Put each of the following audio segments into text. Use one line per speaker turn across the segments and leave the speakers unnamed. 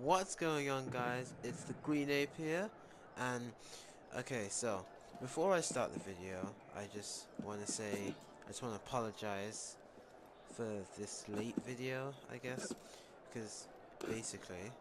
What's going on, guys? It's the Green Ape here, and okay, so before I start the video, I just want to apologize for this late video, I guess, because basically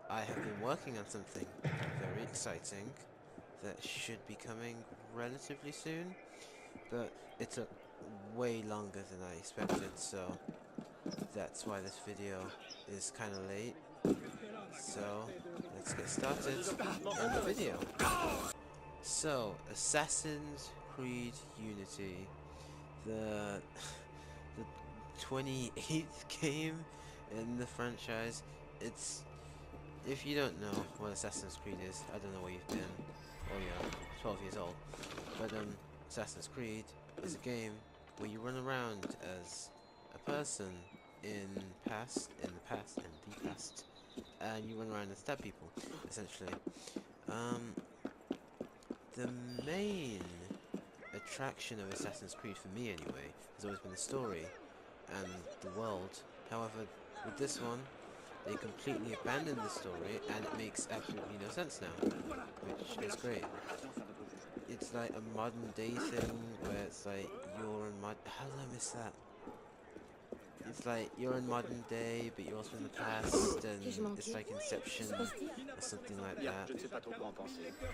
I have been working on something very exciting that should be coming relatively soon, but it took way longer than I expected, so that's why this video is kind of late. So, let's get started in the video. So, Assassin's Creed Unity, the the 28th game in the franchise. It's, if you don't know what Assassin's Creed is, I don't know where you've been, or you're 12 years old. But Assassin's Creed is a game where you run around as a person in the past, and you run around and stab people, essentially. The main attraction of Assassin's Creed, for me anyway, has always been the story and the world. However, with this one, they completely abandoned the story, and it makes absolutely no sense now, which is great. It's like a modern day thing, where it's like, how did I miss that? It's like, you're in modern day, but you're also in the past, and it's like Inception, or something like that.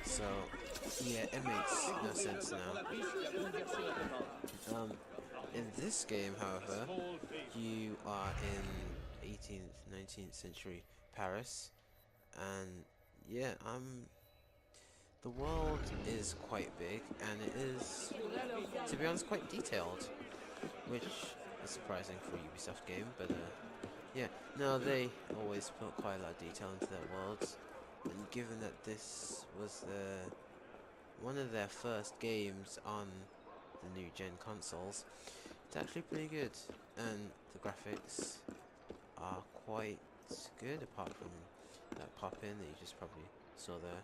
So, yeah, it makes no sense now. In this game, however, you are in 18th, 19th century Paris, and yeah, the world is quite big, and it is, to be honest, quite detailed, which is surprising for a Ubisoft game, but yeah, no, they always put quite a lot of detail into their worlds, and given that this was one of their first games on the new gen consoles, it's actually pretty good, and the graphics are quite good, apart from that pop-in that you just probably saw there.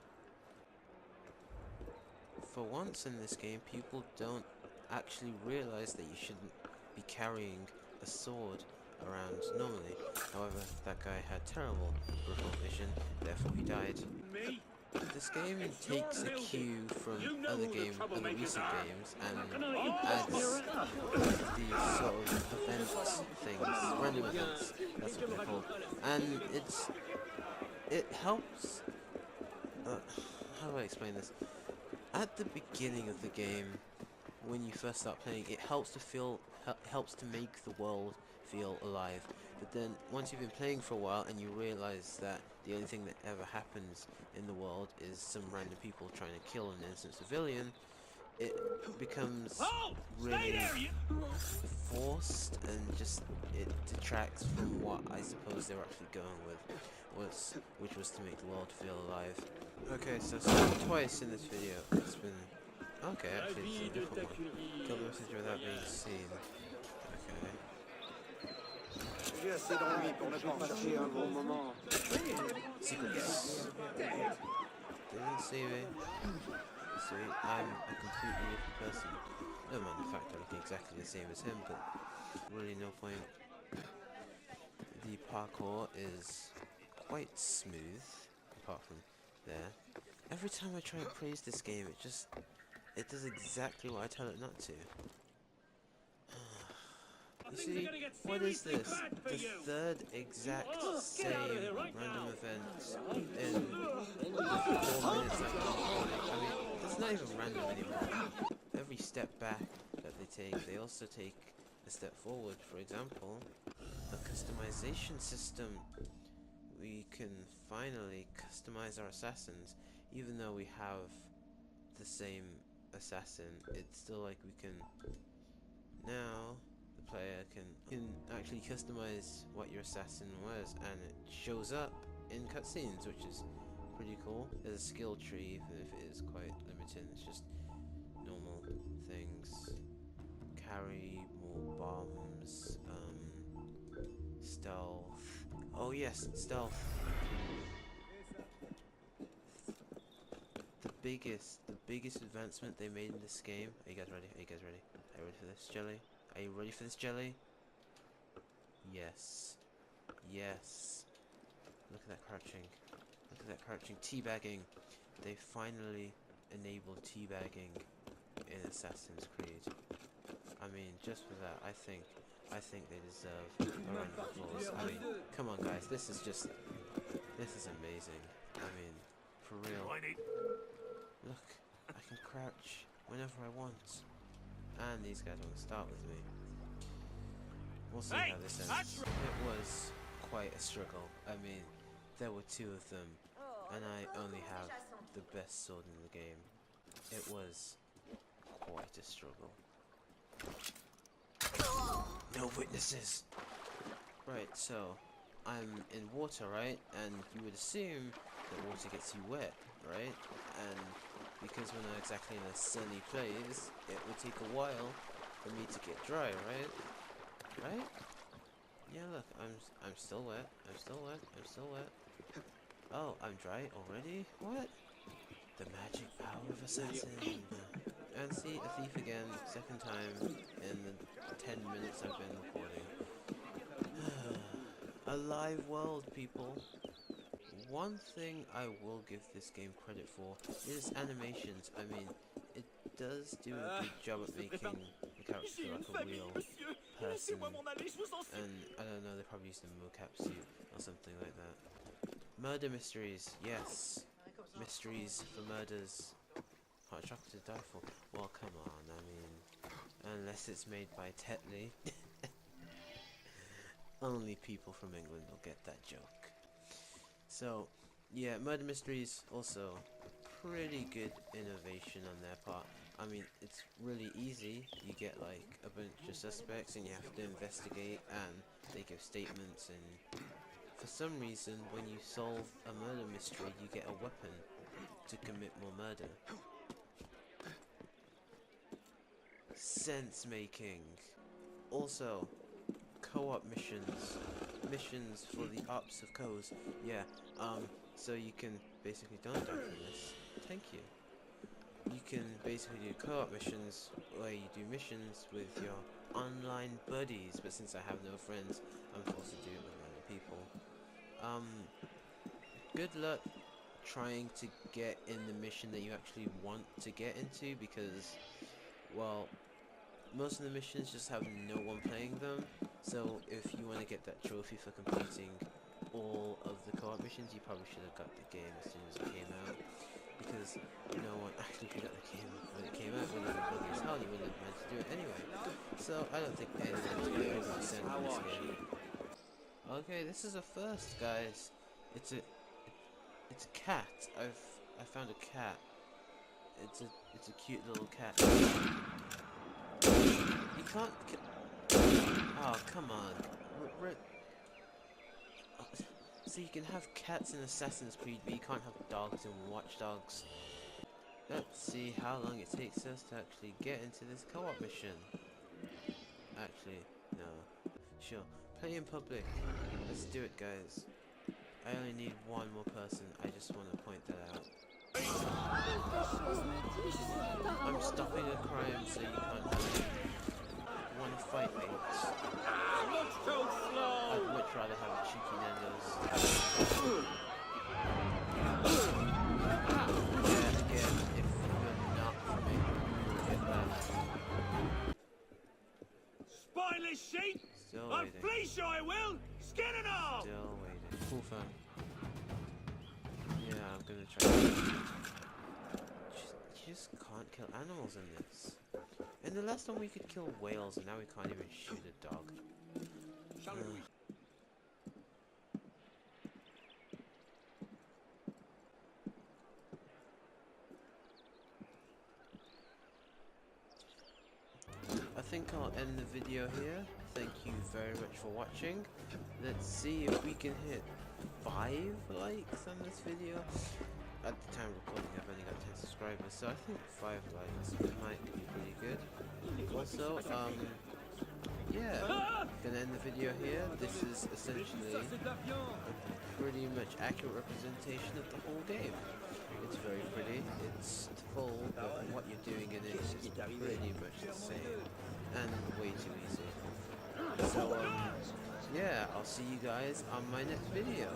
For once in this game, people don't actually realize that you shouldn't be carrying a sword around normally. However, that guy had terrible peripheral vision, therefore he died. This game takes a cue from other recent games, and adds these sort of random events, that's what they're called. And it helps, how do I explain this? At the beginning of the game, when you first start playing, it helps to make the world feel alive. But then once you've been playing for a while and you realize that the only thing that ever happens in the world is some random people trying to kill an innocent civilian, it becomes really forced, and just it detracts from what I suppose they were actually going with, which was to make the world feel alive. Okay, so twice in this video it's been okay, actually it's a different one. Kill the messenger without being seen. Okay.
J'ai assez d'ennui pour ne pas passer un bon moment.
Secrets. They didn't see me. See, I'm a completely different person. Never mind the fact I look exactly the same as him, but really no point. The parkour is quite smooth, apart from there. Every time I try and praise this game, it does exactly what I tell it not to. You see, what is this? The third exact same random event in 4 minutes I've been recording. I mean, it's not even random anymore. Every step back that they take, they also take a step forward. For example, a customization system. We can finally customize our assassins, even though we have the same assassin. It's still like we can now. The player can actually customize what your assassin was, and it shows up in cutscenes, which is pretty cool. There's a skill tree, even if it is quite limited. It's just normal things. Carry more bombs, stealth. Oh yes, stealth. The biggest advancement they made in this game. Are you guys ready? Are you guys ready? Are you ready for this, Jelly? Are you ready for this, Jelly? Yes. Yes. Look at that crouching. Look at that crouching. Teabagging. They finally enabled teabagging in Assassin's Creed. I mean, just for that, I think they deserve a round of applause. I mean, come on guys, this is amazing. I mean, for real. Look, I can crouch whenever I want. And these guys won't start with me. We'll see how this ends. It was quite a struggle. I mean, there were two of them, and I only have the best sword in the game. It was quite a struggle. No witnesses! Right, so, I'm in water, right? And you would assume that water gets you wet, right? And because we're not exactly in a sunny place, it would take a while for me to get dry, right? Right? Yeah, look, I'm still wet. I'm still wet. I'm still wet. Oh, I'm dry already? What? The magic power of assassin. And see, a thief again, second time in the 10 minutes I've been recording. A live world, people. One thing I will give this game credit for is animations. I mean, it does do a good job at making the character feel like a real person. And I don't know, they probably used a mocap suit or something like that. Murder mysteries, yes. Mysteries for murders. Hot chocolate to die for. Well, come on, I mean, unless it's made by Tetley. Only people from England will get that joke. So, yeah, murder mysteries also pretty good innovation on their part. I mean, it's really easy. You get like a bunch of suspects and you have to investigate and they give statements, and for some reason when you solve a murder mystery you get a weapon to commit more murder. Sense making. Also, co-op missions for the ops of codes. Yeah, so you can basically, don't die from this. Thank you. You can basically do co-op missions where you do missions with your online buddies, but since I have no friends, I'm forced to do it with random people. Good luck trying to get in the mission that you actually want to get into, because, well, most of the missions just have no one playing them, so if you want to get that trophy for completing all of the co-op missions, you probably should have got the game as soon as it came out, because no one actually picked up the game when it came out. When it was buggy as hell, you wouldn't have managed to do it anyway. So I don't think anyone's going to overextend on this game. Okay, this is a first, guys. It's a cat. I found a cat. It's a cute little cat. You can't oh, come on. So you can have cats in Assassin's Creed, but you can't have dogs in Watch Dogs. Let's see how long it takes us to actually get into this co-op mission. Actually, no. Sure. Play in public. Let's do it, guys. I only need one more person. I just want to point that out. I'm stopping a crime so you can't have it. Want to fight me? I'd much rather have a Cheeky Nandos. Yeah, again, if you're not from me, get that.
Spineless sheep!
Still
I'll
waiting.
fleece you, I will! Skin and all!
Still waiting. Cool fun. Yeah, I'm gonna try. You just can't kill animals in this. In the last one we could kill whales, and now we can't even shoot a dog. I think I'll end the video here. Thank you very much for watching. Let's see if we can hit 5 likes on this video. At the time of recording I've only got 10 subscribers, so I think 5 likes might be pretty good. Also, yeah, gonna end the video here. This is essentially a pretty much accurate representation of the whole game. It's very pretty, it's full, but what you're doing in it is pretty much the same, and way too easy. So, yeah, I'll see you guys on my next video.